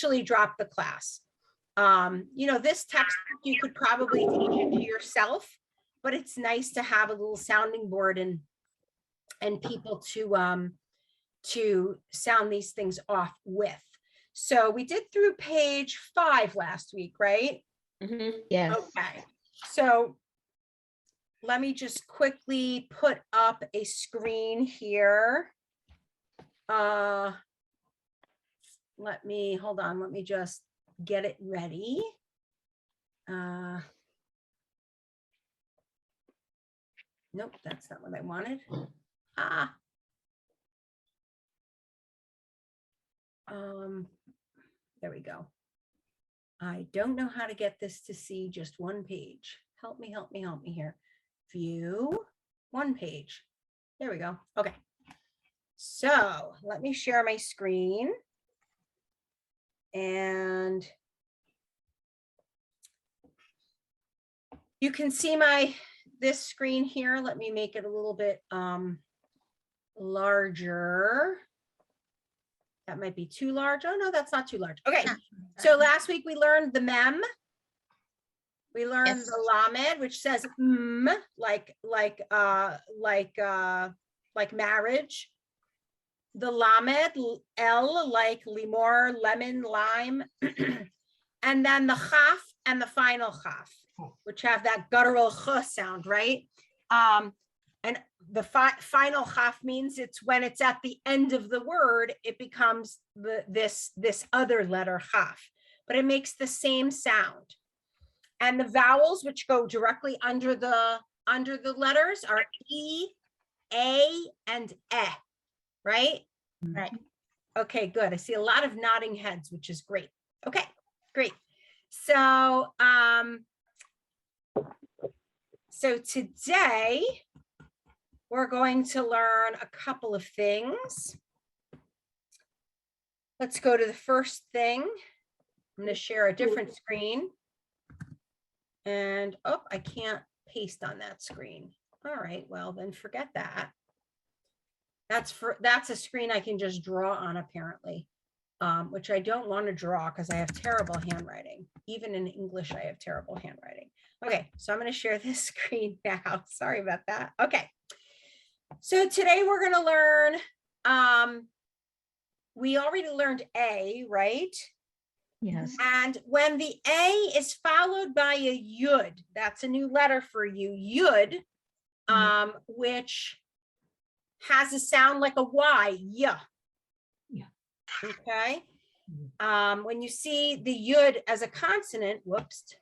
officially drop the class. You know, this textbook, you could probably teach it to yourself, but it's nice to have a little sounding board and people to sound these things off with. So we did through page 5 last week, right? Yes. Okay. So let me just quickly put up a screen here. Let me, hold on, let me just get it ready. Nope, that's not what I wanted. There we go. I don't know how to get this to see just one page. Help me, help me, help me here. View, one page. There we go. Okay. So let me share my screen. And you can see this screen here. Let me make it a little bit larger. That might be too large. Oh no, that's not too large. Okay. So last week we learned the mem. We learned the lamed, which says like marriage. The lamed, L, like Lymor, lemon, lime. And then the chaf and the final chaf, which have that guttural ch sound, right? And the final chaf means it's when it's at the end of the word, it becomes this other letter chaf, but it makes the same sound. And the vowels, which go directly under the letters, are E, A, and E, right? Right. Okay, good. I see a lot of nodding heads, which is great. Okay, great. So, so today we're going to learn a couple of things. Let's go to the first thing. I'm going to share a different screen. And oh, I can't paste on that screen. All right, well then forget that. That's a screen I can just draw on apparently, which I don't want to draw because I have terrible handwriting. Even in English, I have terrible handwriting. Okay, so I'm going to share this screen now. Sorry about that. Okay, so today we're going to learn, we already learned A, right? Yes. And when the A is followed by a yud, that's a new letter for you, yud, which has a sound like a Y, yeah. Okay. When you see the yud as a consonant, whoops.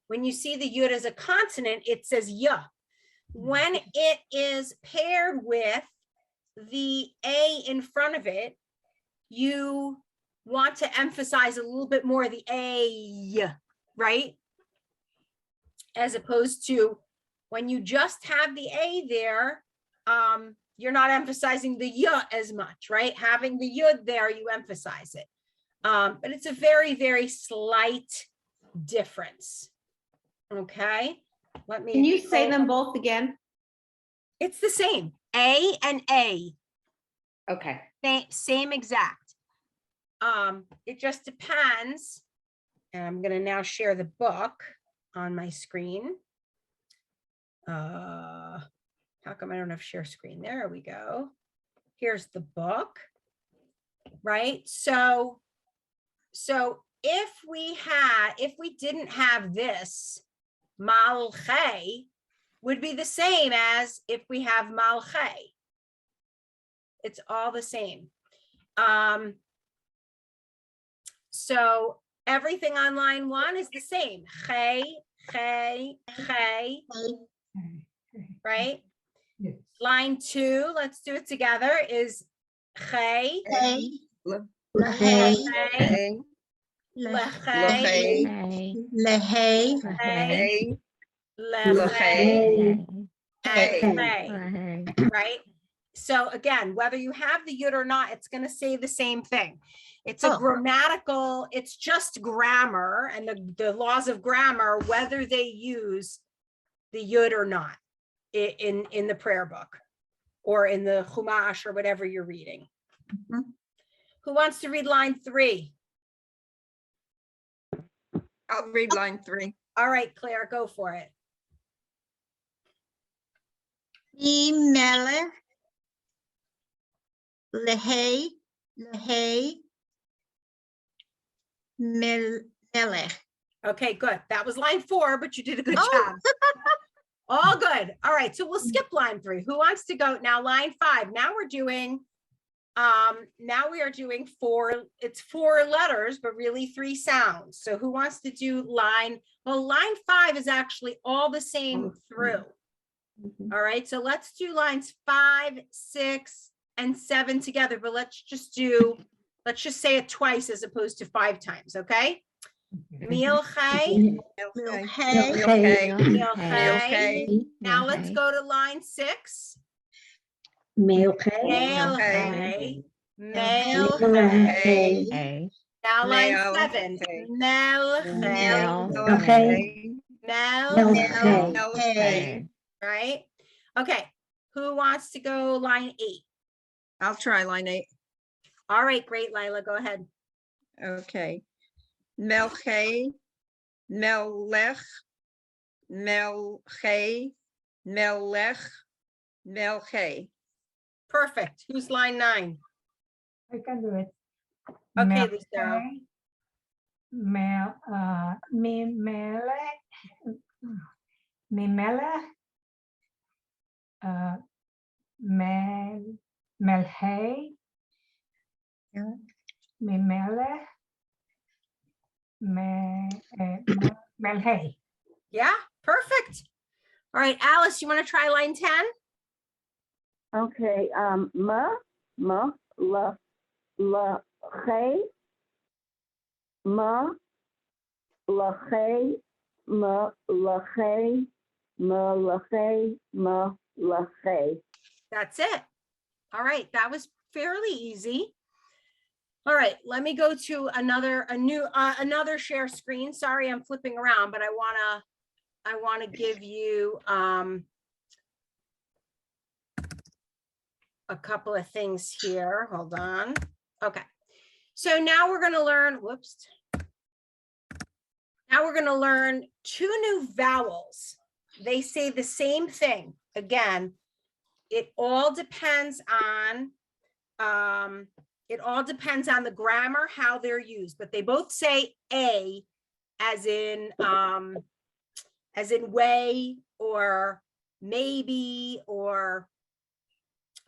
When you see the yud as a consonant, it says yeah. When it is paired with the A in front of it, you want to emphasize a little bit more the A, right? As opposed to when you just have the A there, you're not emphasizing the y as much, right? Having the yud there, you emphasize it. But it's a very, very slight difference. Okay. Let me. Can you say them both again? It's the same. A and A. Okay. Same exact. It just depends. And I'm going to now share the book on my screen. How come I don't have share screen? There we go. Here's the book, right? So if we didn't have this, malche would be the same as if we have malche. It's all the same. So everything on line 1 is the same. Che, right? Yes. Line 2, let's do it together, is che, Lehei, right? So again, whether you have the yud or not, it's going to say the same thing. It's a grammatical, it's just grammar and the laws of grammar, whether they use the yud or not in the prayer book or in the Chumash or whatever you're reading. Who wants to read line 3? I'll read line 3. All right, Claire, go for it. Melech, Lehei, Melech. Okay, good. That was line 4, but you did a good Oh. job. All good. All right, so we'll skip line 3. Who wants to go now? Line 5. Now we're doing, now we are doing 4. It's 4 letters, but really 3 sounds. So who wants to do line? Well, line 5 is actually all the same through. All right, so let's do lines 5, 6, and 7 together. But let's just say it twice as opposed to 5 times. Okay. Milchei. Okay. Milchei. Now let's go to line 6. Melchei. Melchei. Now line 7. Melchei. Melchei. Right? Okay. Who wants to go line 8? I'll try line 8. All right, great, Lila. Go ahead. Okay. Melchei, Melech, Melchei, Melech, Melchei. Perfect. Who's line 9? I can do it. Okay, Lucero. Mimele, Melhei, Mimele, Melhei. Yeah, perfect. All right, Alice, you want to try line 10? Okay, la, hey, la, hey, la, hey. That's it. All right, that was fairly easy. All right, let me go to another share screen. Sorry, I'm flipping around, but I wanna give you a couple of things here. Hold on. Okay, so now we're gonna learn. Whoops. Now we're gonna learn 2 new vowels. They say the same thing. Again, it all depends on the grammar, how they're used, but they both say a as in way or maybe or,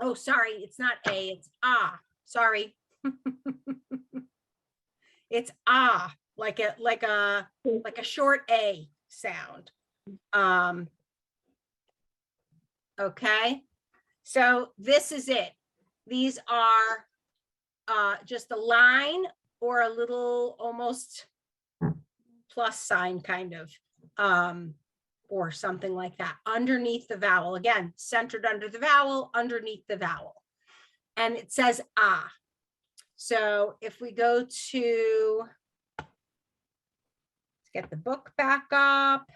oh, sorry, it's not a, it's ah, sorry. It's ah, like a short a sound. Okay, so this is it. These are just a line or a little almost plus sign kind of, or something like that underneath the vowel. Again, centered under the vowel, underneath the vowel. And it says ah. So if we go to, let's get the book back up.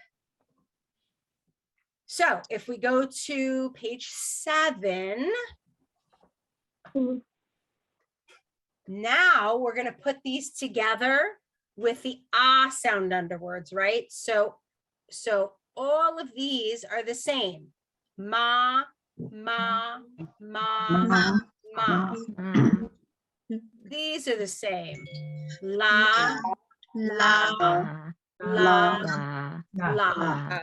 So if we go to page 7, now we're going to put these together with the ah sound underwards, right? So all of these are the same. Ma, ma, ma, ma. These are the same. La, la, la, la.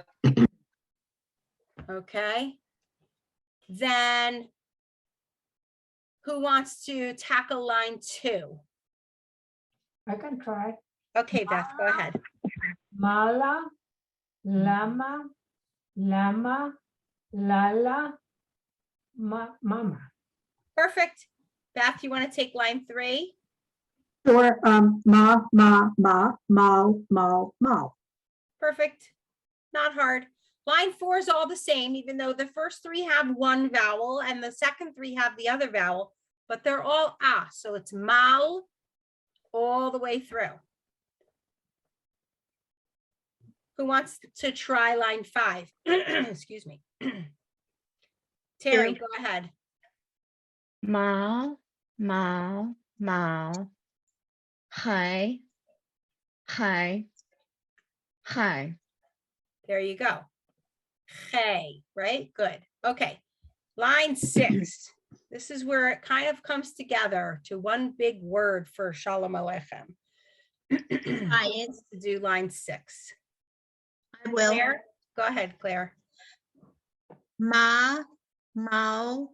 Okay. Then who wants to tackle line 2? I can try. Okay, Beth, go ahead. Mala, lama, lama, lala, mama. Perfect. Beth, you want to take line 3? Sure, ma, ma. Perfect. Not hard. Line 4 is all the same, even though the first 3 have 1 vowel and the second 3 have the other vowel, but they're all ah. So it's mal all the way through. Who wants to try line 5? Excuse me. Terry, go ahead. Mao, Mao, Mao. Hi. Hi. There you go. Hey, right? Good. Okay. Line 6. This is where it kind of comes together to one big word for Shalom Aleichem. Science. To do line 6. I will. Claire, go ahead, Claire. Ma, Mao,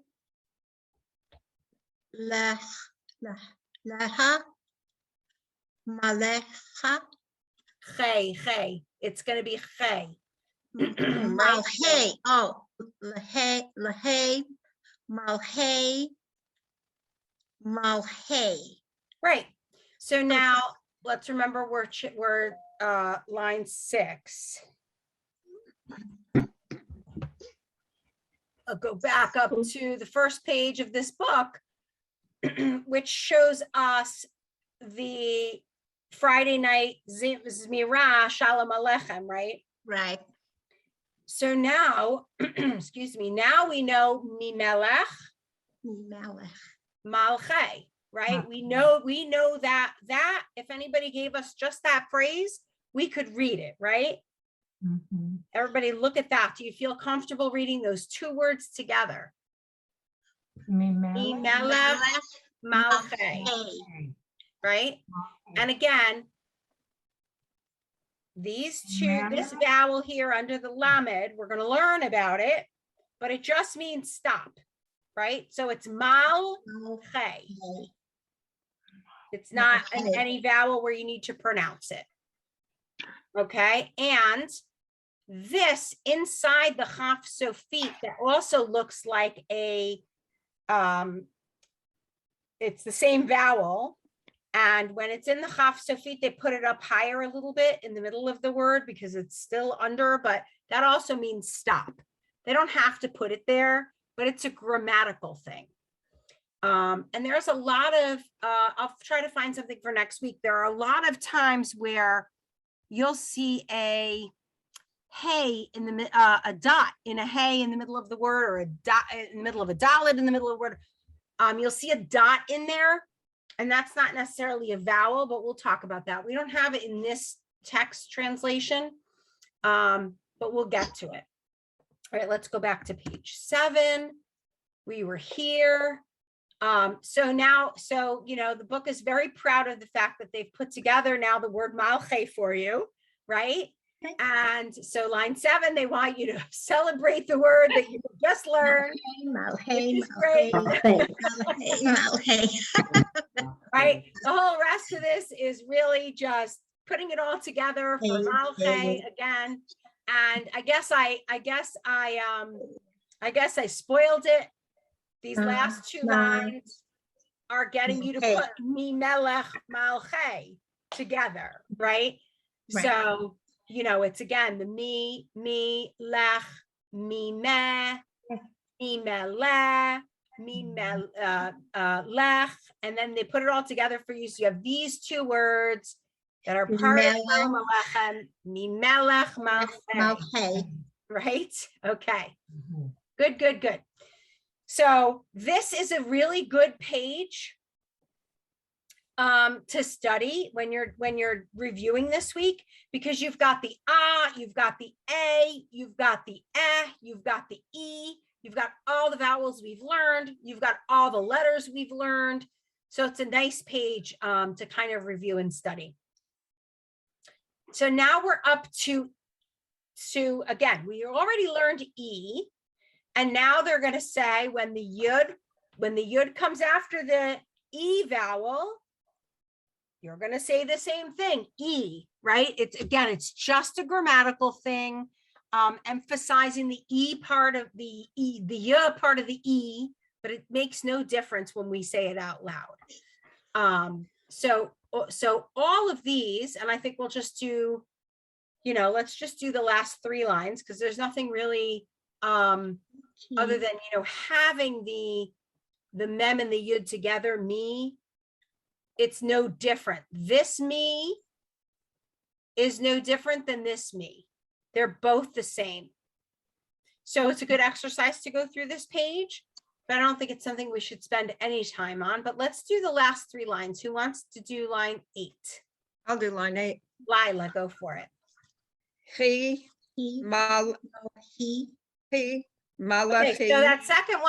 Lech, Leha, Malecha, Hey. It's going to be hey. Malhe. Oh, Lehe, Malhe, Malhe. Right. So now let's remember we're line 6. I'll go back up to the first page of this book, which shows us the Friday night Zmira Shalom Aleichem, right? Right. So now, excuse me, now we know Mimelech Melech. Malche, right? We know that if anybody gave us just that phrase, we could read it, right? Mhm. Everybody look at that. Do you feel comfortable reading those two words together? Mimela. Mimelech Malche, Malhe. right? And again, this vowel here under the lamed, we're going to learn about it, but it just means stop, right? So it's malche. Malhe. It's not Okay. any vowel where you need to pronounce it. Okay. And this inside the chaf sofit that also looks like a, it's the same vowel. And when it's in the chaf sofit, they put it up higher a little bit in the middle of the word because it's still under, but that also means stop. They don't have to put it there, but it's a grammatical thing. And there's a lot of, I'll try to find something for next week. There are a lot of times where you'll see a hey in the, a dot in a hey in the middle of the word, or a dot in the middle of a dalet in the middle of the word. You'll see a dot in there, and that's not necessarily a vowel, but we'll talk about that. We don't have it in this text translation, but we'll get to it. All right, let's go back to page 7. We were here. So now, you know, the book is very proud of the fact that they've put together now the word malche for you, right? And so line 7, they want you to celebrate the word that you just learned. Malhe. Which is great. Malhe. Right? The whole rest of this is really just putting it all together for malche again. And I guess I spoiled it. These last 2 lines are getting you to put Mimelech Malche together, right? Right. So, you know, it's again the mi, lech, mi, me, mele, lech, and then they put it all together for you. So you have these 2 words that are part of Shalom Aleichem, Mimelech Malche, Malhe. right? Okay, Mhm. good. So this is a really good page to study when you're reviewing this week, because you've got the you've got the a, you've got the you've got the e, you've got all the vowels we've learned, you've got all the letters we've learned. So it's a nice page to kind of review and study. So now we're up to again, we already learned e. And now they're going to say when the yud comes after the e vowel, you're going to say the same thing, e, right? It's just a grammatical thing, emphasizing the e part of the e, the y part of the e, but it makes no difference when we say it out loud. So all of these, and I think we'll just do, you know, let's just do the last 3 lines because there's nothing really other than, you know, having the mem and the yud together, me, it's no different. This me is no different than this me. They're both the same. So it's a good exercise to go through this page, but I don't think it's something we should spend any time on. But let's do the last 3 lines. Who wants to do line 8? I'll do line 8. Lila, go for it. Chi, He, mal, he, chi, Okay, malachi. so that second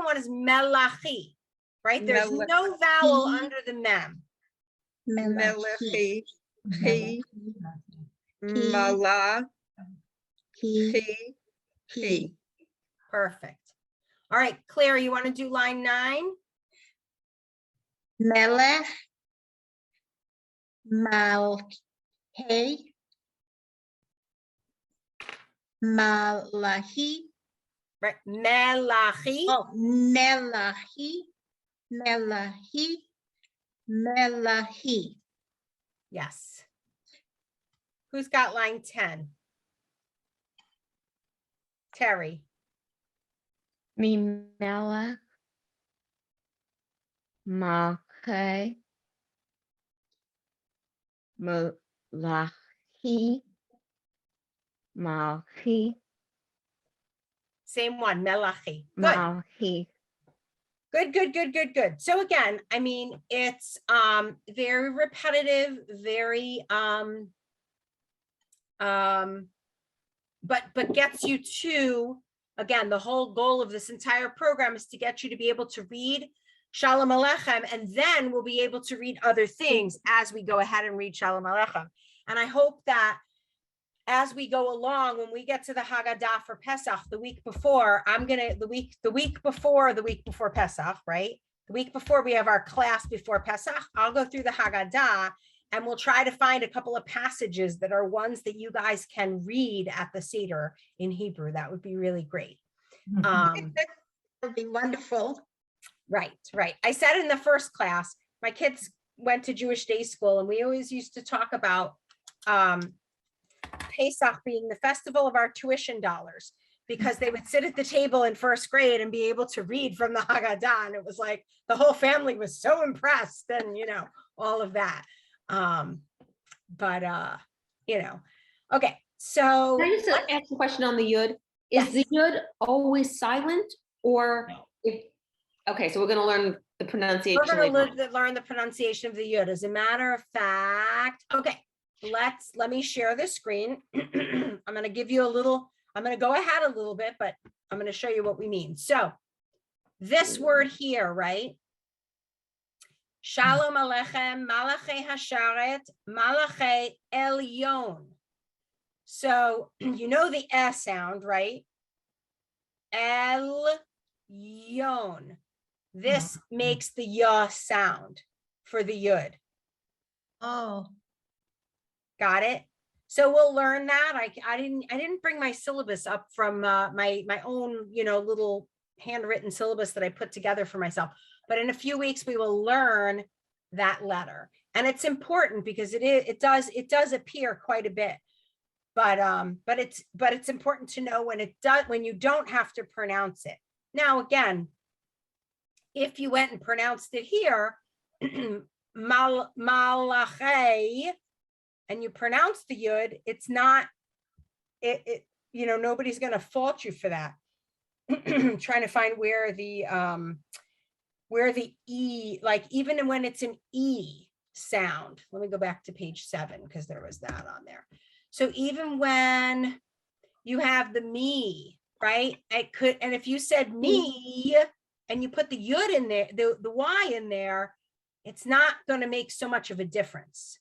one is melachi, right? There's Mela- no vowel He. under the mem. Melachi, Melachi, chi, mala, he, chi, chi. Perfect. All right, Claire, you want to do line 9? melech, malchei, malachi, Right, melachi. oh, melachi, melachi, melachi. Yes. Who's got line 10? Terry. Mimela. Malche. Malachi. Malchi. Same one, melachi. Good. Malchi. Good. So again, I mean, it's very repetitive, very but gets you to, again, the whole goal of this entire program is to get you to be able to read Shalom Aleichem, and then we'll be able to read other things as we go ahead and read Shalom Aleichem. And I hope that as we go along, when we get to the Haggadah for Pesach the week before, the week before Pesach, right? The week before we have our class before Pesach, I'll go through the Haggadah and we'll try to find a couple of passages that are ones that you guys can read at the Seder in Hebrew. That would be really great. That would be wonderful. Right. I said in the first class, my kids went to Jewish day school and we always used to talk about Pesach being the festival of our tuition dollars, because they would sit at the table in first grade and be able to read from the Haggadah. And it was like the whole family was so impressed and, all of that. Okay. So Can I just ask a question on the yud? Is the yud always silent or if, okay, so we're gonna learn the pronunciation we're going later on. to learn the pronunciation of the yud. As a matter of fact, okay, let me share the screen. I'm going to give you I'm going to go ahead a little bit, but I'm going to show you what we mean. So this word here, right? Shalom Aleichem, Malachei Hasharet, Malachei Elyon. So you know the S sound, right? Elyon. This makes the ya sound for the yud. Oh, Got it? So we'll learn that. I didn't bring my syllabus up from my own, little handwritten syllabus that I put together for myself. But in a few weeks, we will learn that letter. And it's important because it does appear quite a bit. But it's important to know when you don't have to pronounce it. Now, again, if you went and pronounced it here, malachei, and you pronounce the yud, it's not, nobody's going to fault you for that. Trying to find where the E, like even when it's an E sound, let me go back to page 7 because there was that on there. So even when you have the me, right? And if you said me and you put the yud in there, the Y in there, it's not going to make so much of a difference.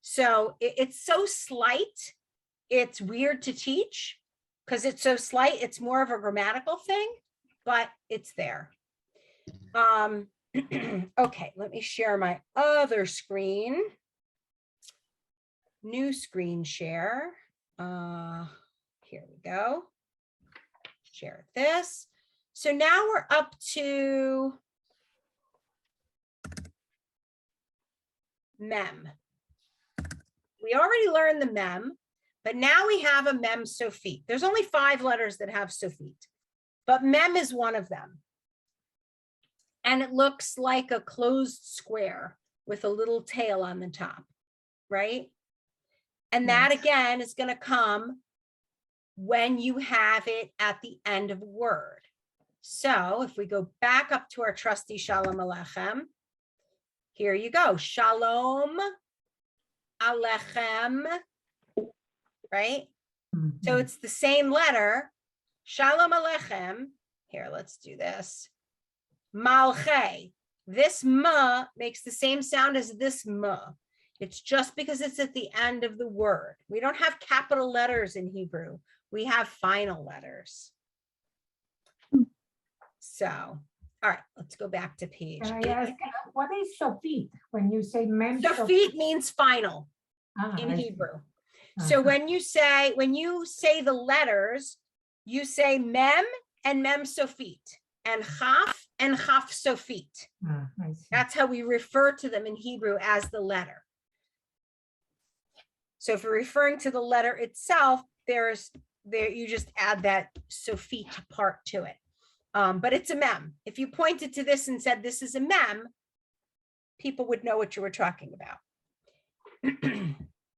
So it's so slight. It's weird to teach because it's so slight. It's more of a grammatical thing, but it's there. Okay, let me share my other screen. New screen share. Here we go. Share this. So now we're up to mem. We already learned the mem, but now we have a mem sofit. There's only 5 letters that have sofit, but mem is one of them. And it looks like a closed square with a little tail on the top, right? And that again is going to come when you have it at the end of a word. So if we go back up to our trusty Shalom Aleichem, here you go. Shalom Aleichem. right? Mhm. So it's the same letter. Shalom Alechem. Here, let's do this. Malche. This ma makes the same sound as this ma. It's just because it's at the end of the word. We don't have capital letters in Hebrew. We have final letters. So, all right, let's go back to page Can I 8. ask, what is sofit when you say mem? Sofit means final in I see. Hebrew. So Uh-huh. when you say the letters, you say mem and mem sofit and chaf sofit. I see. That's how we refer to them in Hebrew as the letter. So if you're referring to the letter itself, there you just add that sofit part to it. But it's a mem. If you pointed to this and said this is a mem, people would know what you were talking about.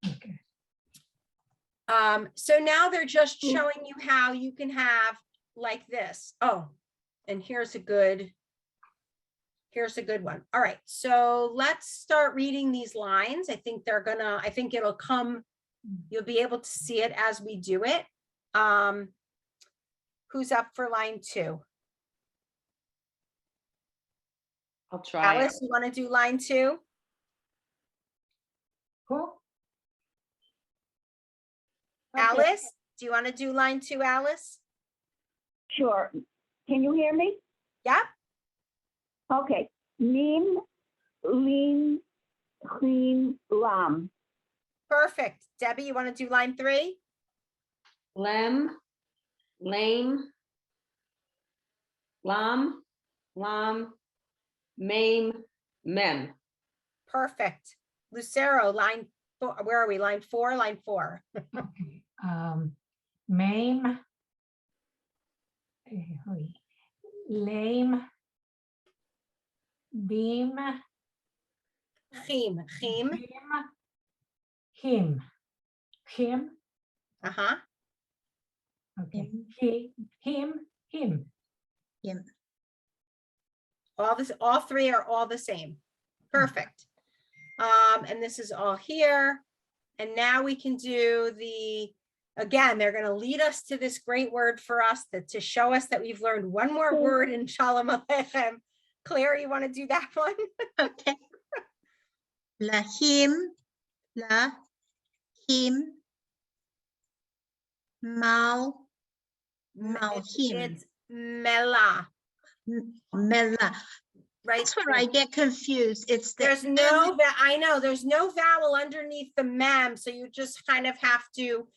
Okay. So now they're just showing you how you can have like this. Oh, and here's a good one. All right, so let's start reading these lines. I think it'll come, you'll be able to see it as we do it. Who's up for line 2? I'll try. Alice, you want to do line 2? Cool. Okay. Alice, do you want to do line 2, Alice? Sure. Can you hear me? Yep. Okay. Mim, lim, chim, lam. Perfect. Debbie, you want to do line 3? Lem, lame, lam, lam, mame, mem. Perfect. Lucero, line 4. Where are we? Line 4, line 4. Okay. Mame. Lame. Beam. Chim. Him. Uh-huh. Okay. Him. Him. All 3 are all the same. Perfect. And this is all here. And now we can do again, they're going to lead us to this great word for us to show us that we've learned one more word in Shalom Aleichem. Claire, you want to do that one? Okay. Lahim, lahim, malhim, It's mela, mela. right? That's where I get confused. It's the There's no, I know, there's no vowel underneath the mem, so you just kind of have to,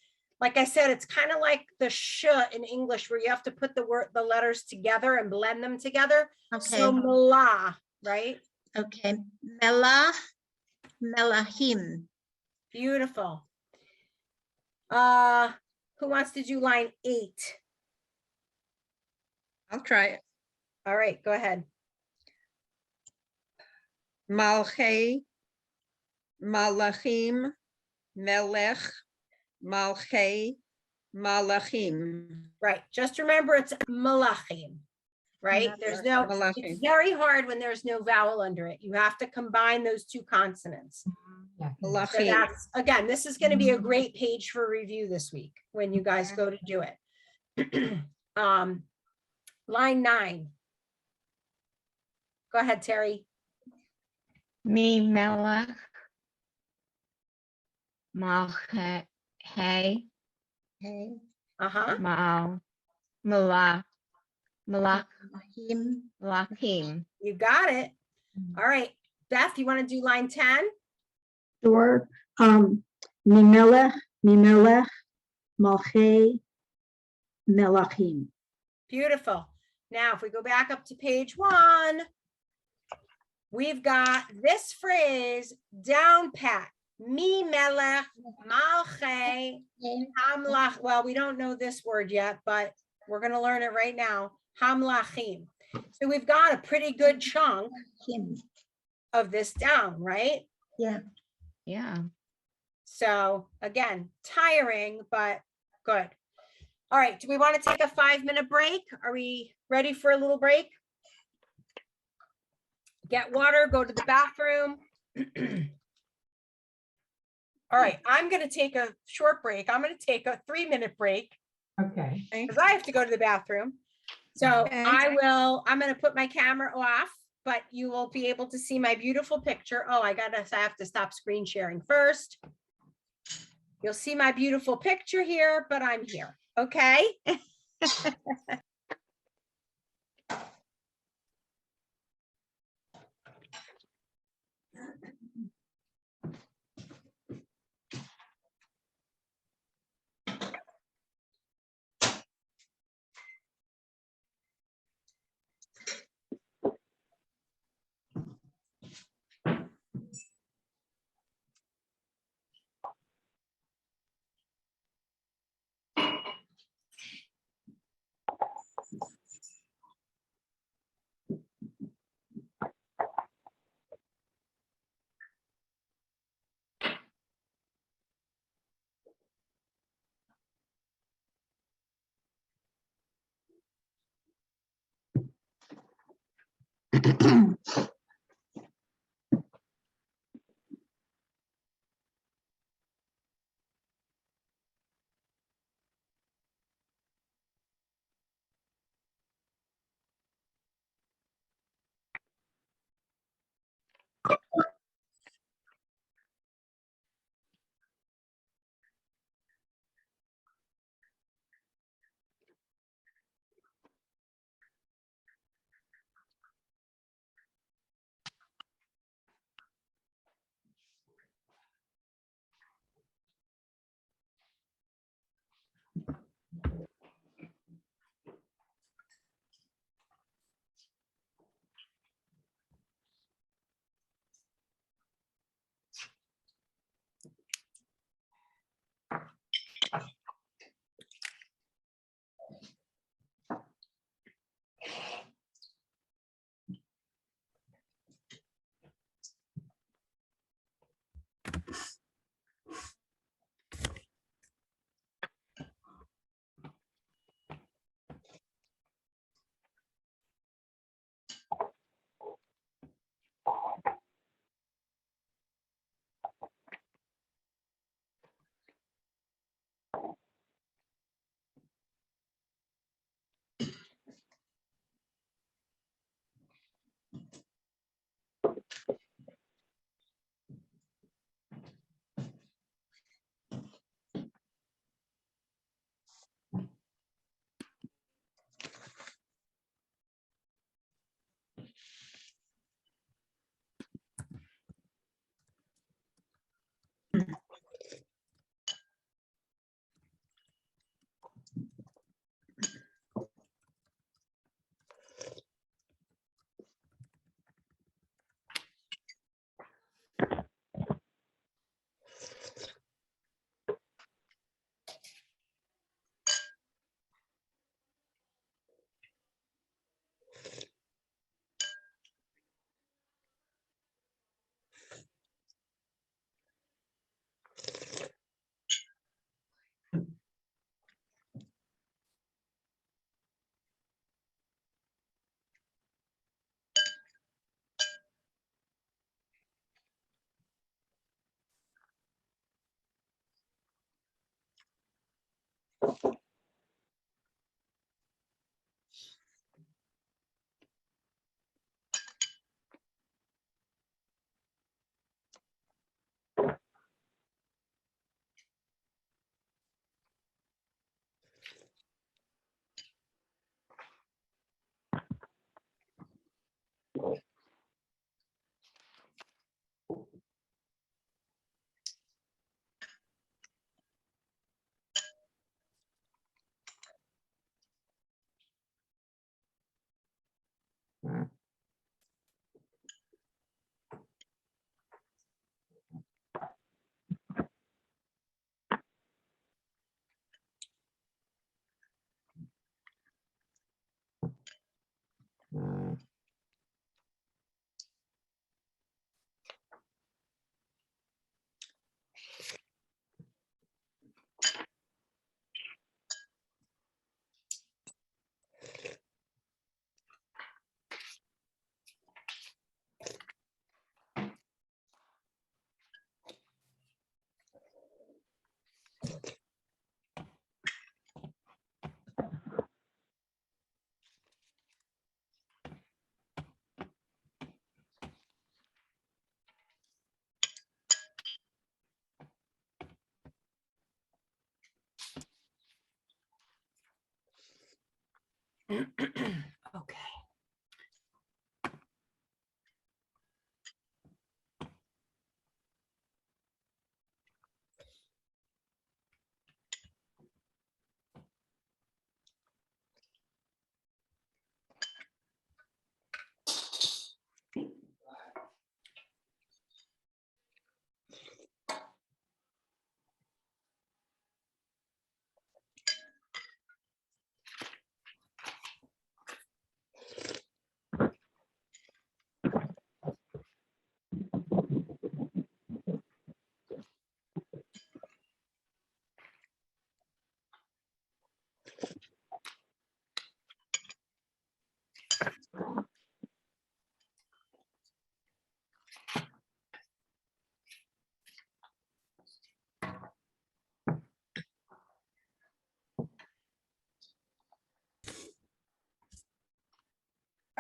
like I said, it's kind of like the sh in English where you have to put the letters together and blend them together. Okay. So mela, right? Okay. Mela, melahim. Beautiful. Who wants to do line 8? I'll try it. All right, go ahead. Malche, malachim, melech, malche, malachim. Right, just remember it's malachim, right? It's Malachim. very hard when there's no vowel under it. You have to combine those 2 consonants. Yeah. So Malachim. that's, again, this is going to be a great page for review this week when you guys go to do it. Line 9. Go ahead, Terry. Me melech, malche, hey, Okay. Uh-huh. mal, malach, Melahim. malachim. You got it. All right. Beth, you want to do line 10? Sure. Mimelech, Malche, Melachim. Beautiful. Now, if we go back up to page 1, we've got this phrase down pat. Mi melech, malche, hamlach. Well, we don't know this word yet, but we're going to learn it right now. Hamlachim. So we've got a pretty good chunk Him. of this down, right? Yeah. Yeah. So again, tiring, but good. All right. Do we want to take a 5-minute break? Are we ready for a little break? Get water, go to the bathroom. All right, I'm gonna take a short break. I'm gonna take a 3-minute break Okay. because I have to go to the bathroom. So Okay. I'm gonna put my camera off, but you will be able to see my beautiful picture. Oh, I have to stop screen sharing first. You'll see my beautiful picture here, but I'm here, okay?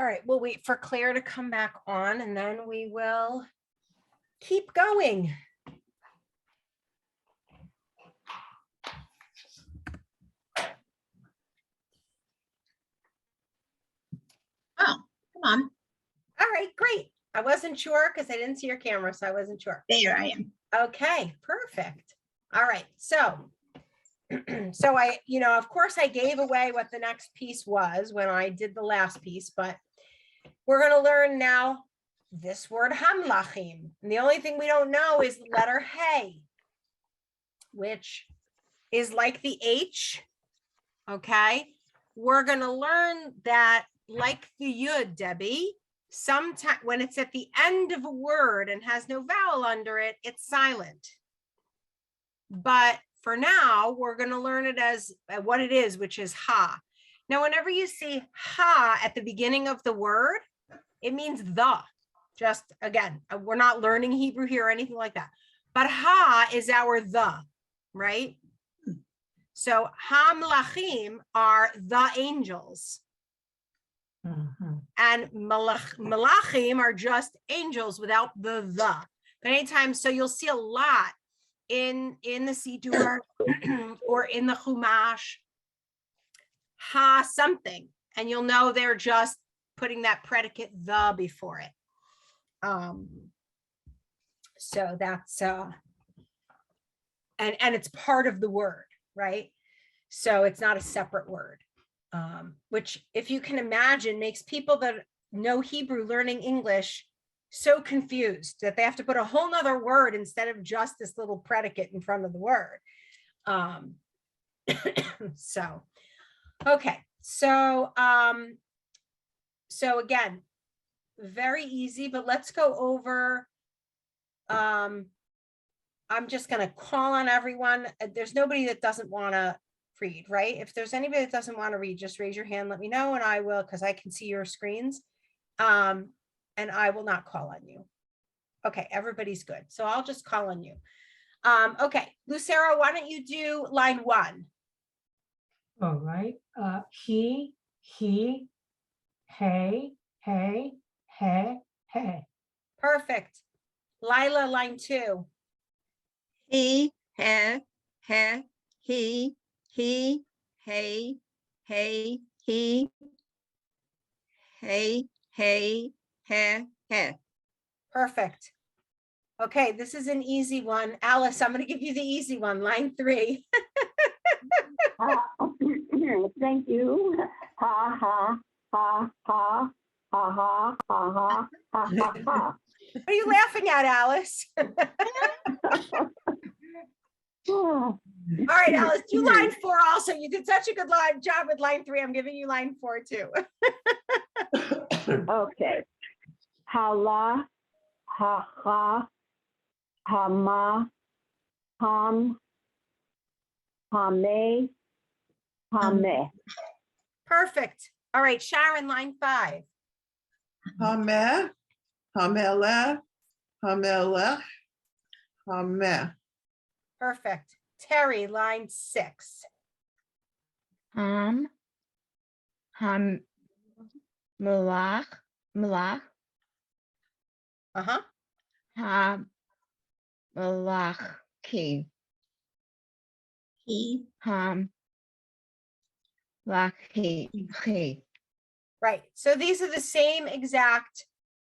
All right, we'll wait for Claire to come back on and then we will keep going. Oh, come on. All right, great. I wasn't sure because I didn't see your camera, so I wasn't sure. There I am. Okay, perfect. All right, so so of course I gave away what the next piece was when I did the last piece, but we're going to learn now this word hamlachim. And the only thing we don't know is the letter hey, which is like the H. Okay, we're going to learn that like the yud, Debbie, sometimes when it's at the end of a word and has no vowel under it, it's silent. But for now, we're going to learn it as what it is, which is ha. Now, whenever you see ha at the beginning of the word, it means the. Just again, we're not learning Hebrew here or anything like that. But ha is our the, right? So hamlachim are the angels. Mhm. And malachim are just angels without the. But anytime, so you'll see a lot in the Siddur or in the Chumash, ha something, and you'll know they're just putting that predicate the before it. So that's and it's part of the word, right? So it's not a separate word, which, if you can imagine, makes people that know Hebrew learning English so confused that they have to put a whole nother word instead of just this little predicate in front of the word. So, okay. So again, very easy, but let's go over. I'm just going to call on everyone. There's nobody that doesn't want to read, right? If there's anybody that doesn't want to read, just raise your hand, let me know, and I will, because I can see your screens. And I will not call on you. Okay, everybody's good. So I'll just call on you. Okay, Lucero, why don't you do line 1? All right. He, hey, hey, hey, hey. Perfect. Lila, line 2. He, he, hey, he, he. Perfect. Okay, this is an easy one. Alice, I'm going to give you the easy one, line 3. Thank you. Ha ha ha ha ha ha ha ha ha ha. What are you laughing at, Alice? All right, Alice, do line 4 also. You did such a good job with line 3. I'm giving you line 4 too. Okay. Hala, ha ha, hama, ham, hame, hame. Perfect. All right, Sharon, line 5. Hameh, hamelech, hamelech, hameh. Perfect. Terry, line 6. Malach, malach, Uh-huh. malachi, He, lachi. Right. So these are the same exact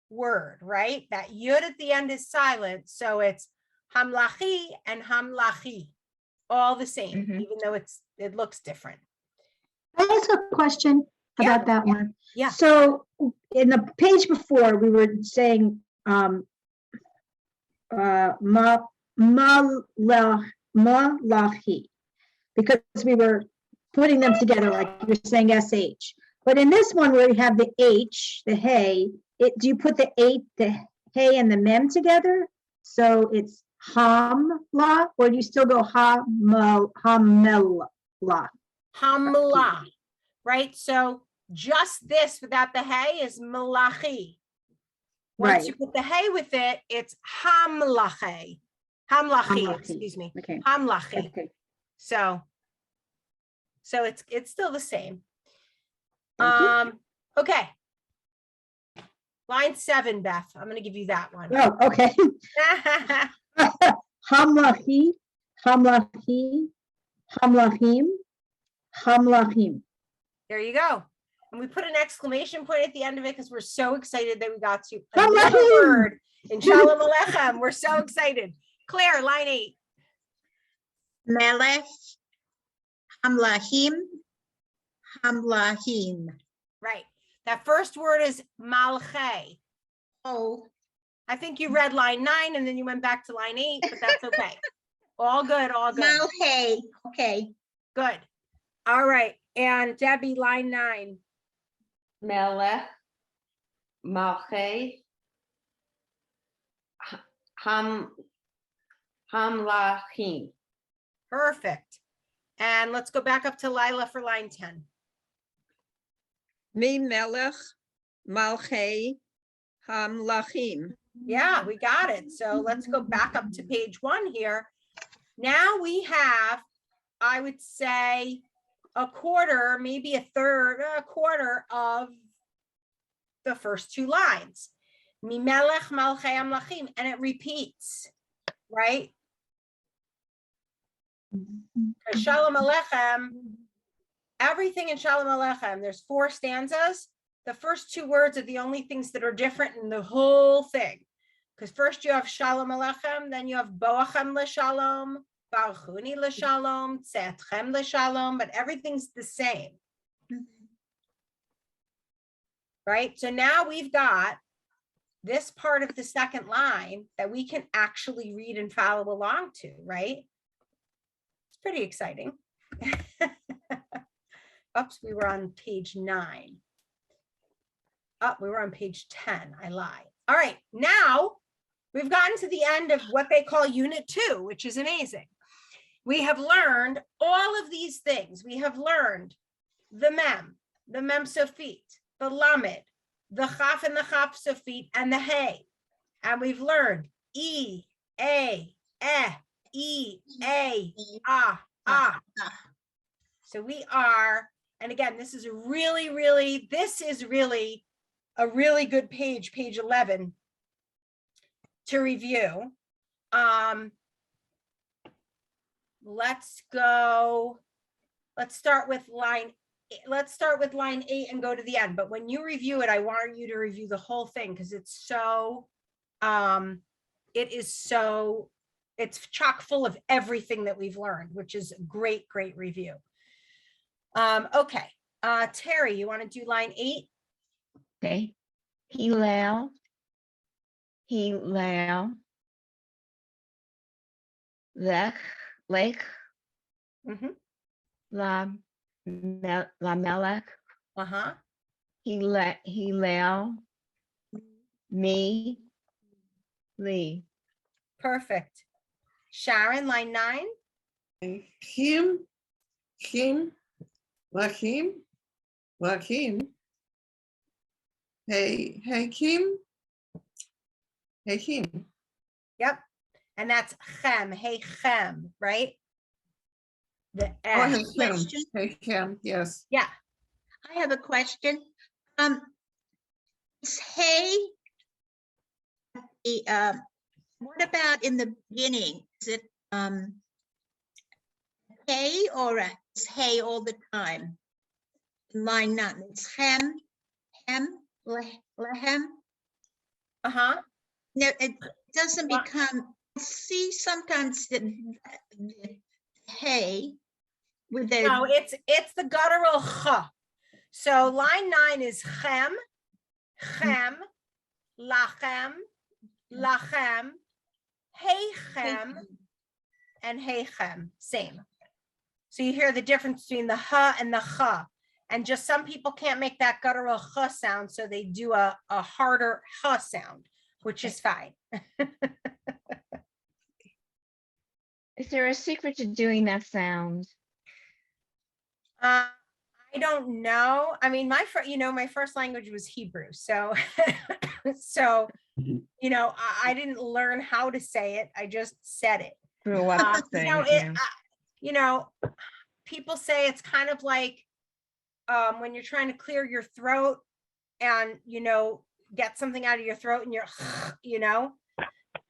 word, right? That yud at the end is silent. So it's hamlachi and hamlachi, all the same, Mhm. even though it looks different. Can I ask a question Yeah. about that one? Yeah. So in the page before, we were saying malachi, because we were putting them together like you're saying sh. But in this one where you have the h, the hey, do you put the hey and the mem together? So it's hamla, or do you still go hamela? Hamla, right? So just this without the hey is malachi. Once Right. you put the hey with it, it's hamlachi. Hamlachi, Hamlachi. excuse me. Okay. Hamlachi. Okay. So it's still the same. Thank you. Okay. Line 7, Beth. I'm gonna give you that one. Oh, okay. Hamlachi, hamlachi, hamlachim, hamlachim. There you go. And we put an exclamation point at the end of it because we're so excited that we got to another Hamlachim. word in Shalom Aleichem. We're so excited. Claire, line 8. Melech, Hamlahim, Hamlahim. Right. That first word is malche. Oh, I think you read line 9 and then you went back to line 8, but that's okay. All good, all good. Malhe. Okay. Good. All right. And Debbie, line 9. Melech, Malchei, Hamlachim. Perfect. And let's go back up to Lila for line 10. Mi melech malchei hamlachim. Yeah, we got it. So let's go back up to page 1 here. Now we have, I would say, a quarter, maybe a quarter of the first 2 lines. Mi melech malchei hamlachim, and it repeats, right? Because Shalom Aleichem, everything in Shalom Aleichem, there's 4 stanzas. The first 2 words are the only things that are different in the whole thing. Because first you have Shalom Aleichem, then you have Boachem L'Shalom, Baruchuni L'Shalom, Tzetchem L'Shalom, but everything's the same. Right? So now we've got this part of the second line that we can actually read and follow along to, right? It's pretty exciting. Oops, we were on page 9. Oh, we were on page 10. I lied. All right, now we've gotten to the end of what they call unit 2, which is amazing. We have learned all of these things. We have learned the mem sofit, the lamed, the chaf and the chaf sofit, and the hey. And we've learned e, a, e, a, ah. So we are, and again, this is really a really good page 11 to review. Let's start with line 8 and go to the end. But when you review it, I want you to review the whole thing because it's so, it's chock full of everything that we've learned, which is a great review. Okay, Terry, you want to do line 8? Okay. Hillel, Lech, Lamelech, Uh-huh. Hillel, me, Lee. Perfect. Sharon, line 9. Him, lachim, hey, Kim. Yep. And that's chem, hey chem, right? The Oh, eh. hey, Kim. Question. Hey, Kim, yes. Yeah. I have a question. Is hay, what about in the beginning? Is it hay or is hay all the time? Line 9, it's lehem. Uh-huh. No, it doesn't become, see sometimes the hay with the. No, it's the guttural ch. So line 9 is chem, lachem, heichem, and heichem, same. So you hear the difference between the h and the ch. And just some people can't make that guttural ch sound, so they do a harder h sound, which is fine. Is there a secret to doing that sound? I don't know. I mean, my first language was Hebrew, so I didn't learn how to say it. I just said it. Grew up saying it, yeah. People say it's kind of like when you're trying to clear your throat, and get something out of your throat and you're, you know.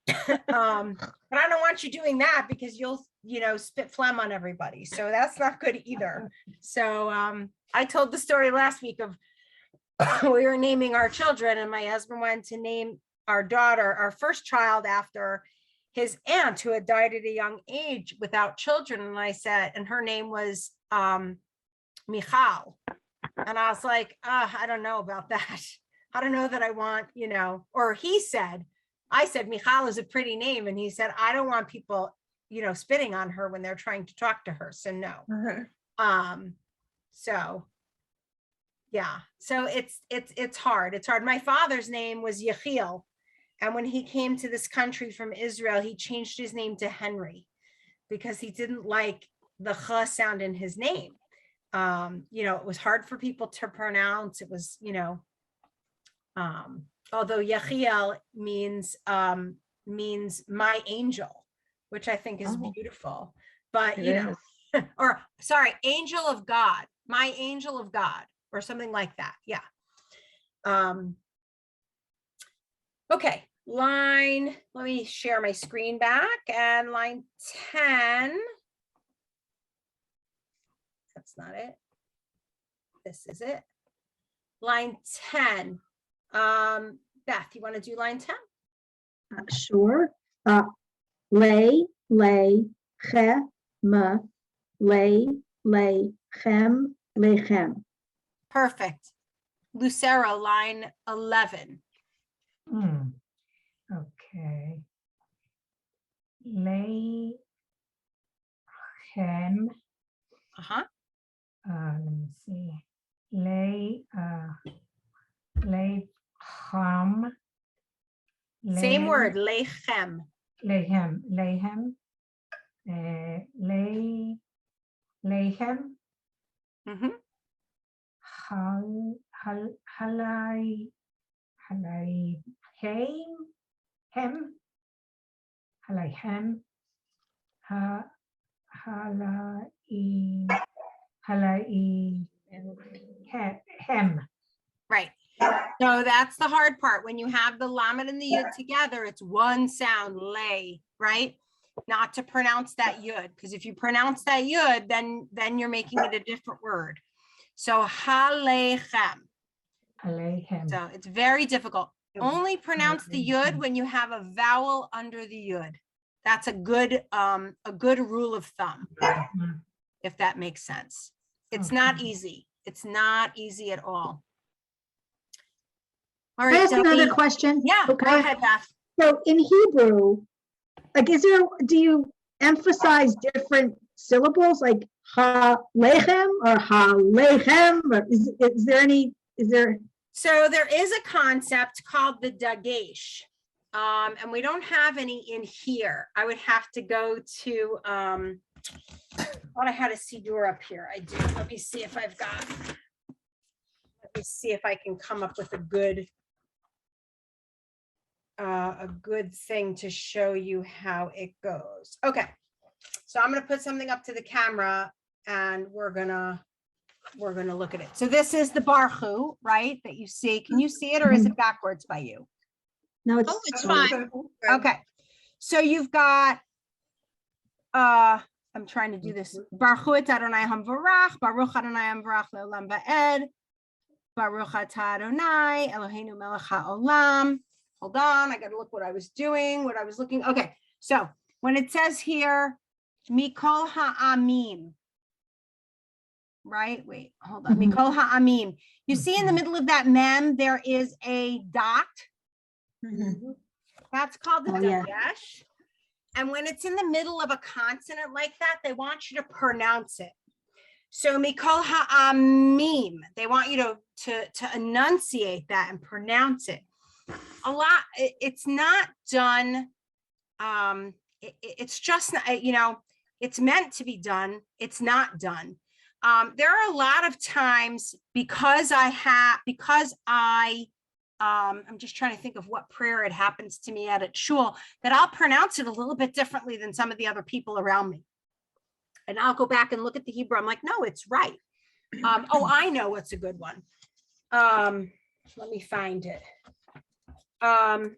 But I don't want you doing that because you'll, you know, spit phlegm on everybody. So that's not good either. So I told the story last week of we were naming our children, and my husband wanted to name our daughter, our first child, after his aunt who had died at a young age without children. And I said, and her name was Michal. And I was like, I don't know about that. I don't know that I want, you know, or I said, Michal is a pretty name. And he said, I don't want people, you know, spitting on her when they're trying to talk to her. So no. So yeah, so it's hard. It's hard. My father's name was Yechiel. And when he came to this country from Israel, he changed his name to Henry because he didn't like the ch sound in his name. You know, it was hard for people to pronounce. It was, you know, although Yechiel means my angel, which I think is beautiful. But, you know, or sorry, angel of God, my angel of God, or something like that. Yeah. Okay, let me share my screen back, and line 10. That's not it. This is it. Line 10. Beth, you want to do line 10? Sure. Lay, chem, lay, chem, lechem. Perfect. Lucero, line 11. Okay. Lay, hem, let me see. Lay, ham. Same word, lechem. Lechem. Lechem. Halai, hem, hem. Right. So that's the hard part. When you have the lamed and the yud together, it's one sound, lay, right? Not to pronounce that yud, because if you pronounce that yud, then you're making it a different word. So halechem. So it's very difficult. Only pronounce the yud when you have a vowel under the yud. That's a good rule of thumb, if that makes sense. It's not easy. It's not easy at all. All Can I right. ask another Debbie. question? Yeah, Okay. go ahead, Beth. So in Hebrew, like, do you emphasize different syllables like ha lechem or ha lechem? Or is there? So there is a concept called the dagesh, and we don't have any in here. I would have to go to, I thought I had a siddur up here. I do. Let me see if I've got, let me see if I can come up with a good thing to show you how it goes. Okay, so I'm going to put something up to the camera, and we're gonna look at it. So this is the barchu, right, that you see. Can you see it, or is it backwards by you? No, it's, Oh, it's fine. Okay, so you've got I'm trying to do this. Baruch et Adonai hamvarach, Baruch Adonai hamvarach leolam va'ed, Baruch atah Adonai Eloheinu melech haolam. Hold on, I got to look what I was doing, what I was looking. Okay, so when it says here, Mikol ha'amim, right? Wait, hold on. Mikol ha'amim. You see in the middle of that mem, there is a dot. That's called the dagesh. And when it's in the middle of a consonant like that, they want you to pronounce it. So Mikol ha'amim, they want you to enunciate that and pronounce it. A lot, it's not done. It's just, you know, it's meant to be done. It's not done. There are a lot of times because I'm just trying to think of what prayer it happens to me at shul, that I'll pronounce it a little bit differently than some of the other people around me. And I'll go back and look at the Hebrew. I'm like, no, it's right. Oh, I know what's a good one. Let me find it. When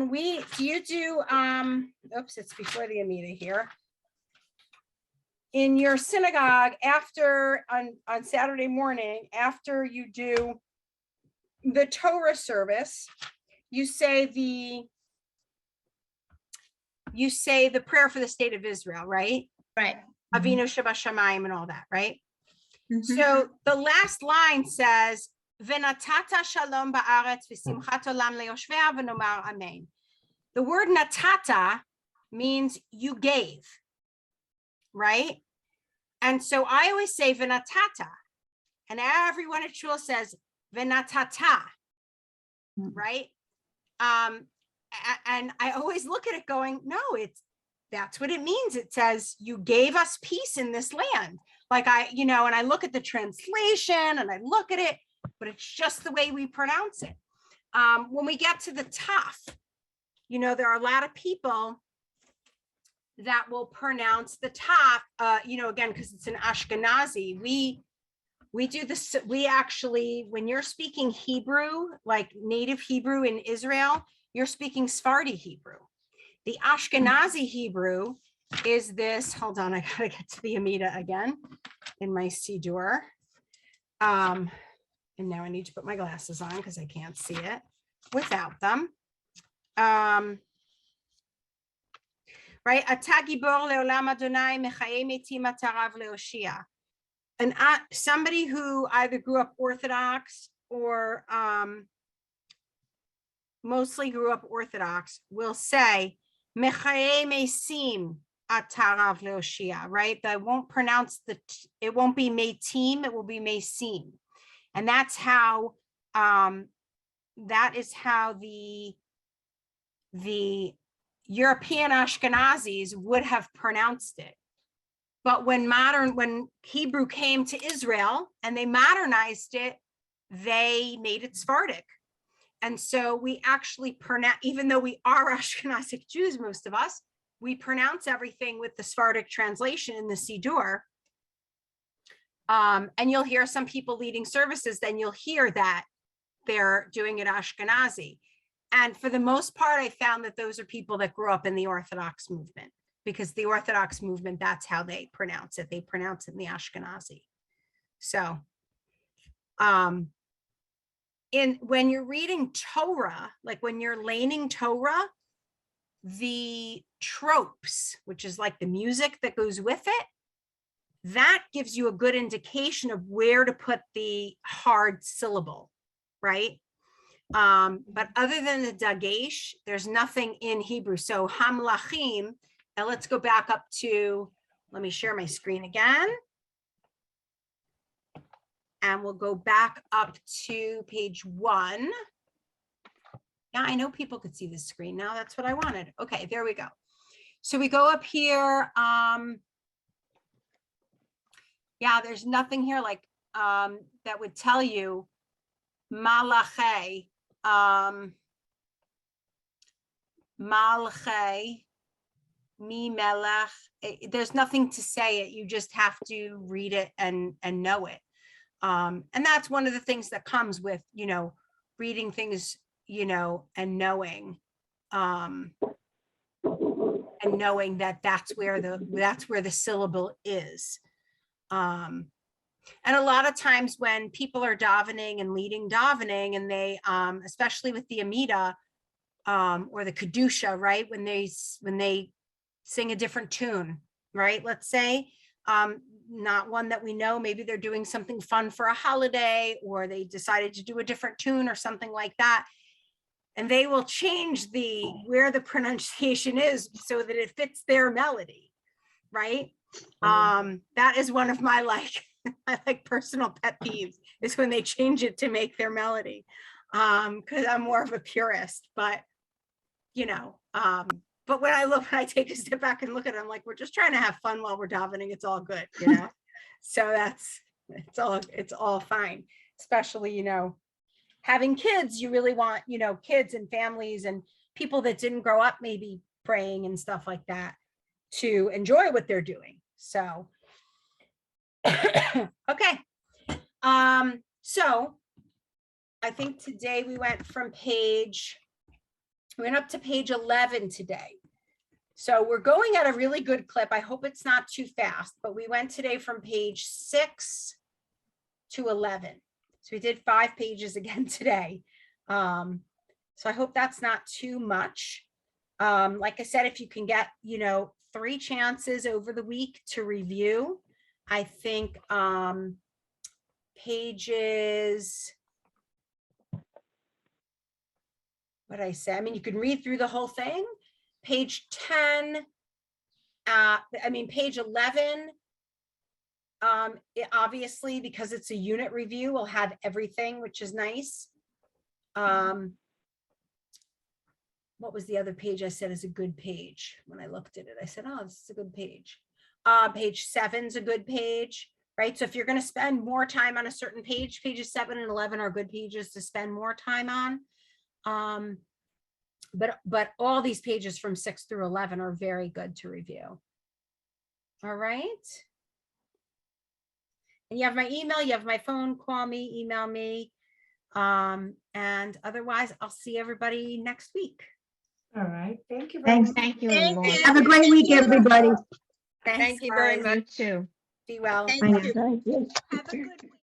do you do, oops, it's before the Amida here. In your synagogue after, on Saturday morning, after you do the Torah service, you say the prayer for the state of Israel, right? Right. Avinu Shabashamayim and all that, right? Mhm. So the last line says, Venatata shalom ba'aretz v'simchat olam leyoshvea v'nomar amen. The word natata means you gave, right? And so I always say venatata, and everyone at shul says venatata, right? And I always look at it going, no, that's what it means. It says you gave us peace in this land. Like and I look at the translation and I look at it, but it's just the way we pronounce it. When we get to the taf, there are a lot of people that will pronounce the taf, again, because it's an Ashkenazi. We do this, we actually, when you're speaking Hebrew, like native Hebrew in Israel, you're speaking Sephardi Hebrew. The Ashkenazi Hebrew is this, hold on, I gotta get to the Amida again in my Siddur. And now I need to put my glasses on because I can't see it without them. Right? Atagibor leolam Adonai mechaye metim atarav leoshia. And somebody who either grew up Orthodox or mostly grew up Orthodox will say mechaye mesim atarav leoshia, right? That won't pronounce it won't be metim, it will be mesim. And that's how that is how the European Ashkenazis would have pronounced it. But when Hebrew came to Israel and they modernized it, they made it Sephardic. And so we actually pronounce, even though we are Ashkenazic Jews, most of us, we pronounce everything with the Sephardic translation in the Siddur. And you'll hear some people leading services, then you'll hear that they're doing it Ashkenazi. And for the most part, I found that those are people that grew up in the Orthodox movement, because the Orthodox movement, that's how they pronounce it. They pronounce it in the Ashkenazi. So when you're reading Torah, like when you're laning Torah, the tropes, which is like the music that goes with it, that gives you a good indication of where to put the hard syllable, right? But other than the dagesh, there's nothing in Hebrew. So hamlachim, and let's go back up to, let me share my screen again. And we'll go back up to page 1. Yeah, I know people could see this screen now. That's what I wanted. Okay, there we go. So we go up here. Yeah, there's nothing here like that would tell you malache, malche, mi melech. There's nothing to say it. You just have to read it and know it. And that's one of the things that comes with, reading things, and knowing that that's where the syllable is. And a lot of times when people are davening and leading davening, and they, especially with the Amida or the Kedusha, right? When they sing a different tune, right? Let's say, not one that we know, maybe they're doing something fun for a holiday, or they decided to do a different tune or something like that. And they will change where the pronunciation is so that it fits their melody, right? That is one of my personal pet peeves, is when they change it to make their melody. Because I'm more of a purist, but but when I take a step back and look at it, I'm like, we're just trying to have fun while we're davening. It's all good, So it's all fine. Especially, having kids, you really want, kids and families and people that didn't grow up maybe praying and stuff like that to enjoy what they're doing. So, okay. So I think today we went we went up to page 11 today. So we're going at a really good clip. I hope it's not too fast, but we went today from page 6 to 11. So we did 5 pages again today. So I hope that's not too much. Like I said, if you can get, 3 chances over the week to review, I think pages, what I say, I mean, you can read through the whole thing. Page 10, page 11, obviously, because it's a unit review, we'll have everything, which is nice. What was the other page I said is a good page? When I looked at it, I said, oh, this is a good page. Page 7's a good page, right? So if you're going to spend more time on a certain page, pages 7 and 11 are good pages to spend more time on. But all these pages from 6 through 11 are very good to review. All right. And you have my email, you have my phone, call me, email me. And otherwise, I'll see everybody next week. All right, thank you. Thanks. Thank you, Thank Lord. you. Have a great week, everybody. Thanks, Thank you very guys. much. You too. Be well. Thank Thank you. Thank you. Have a good week.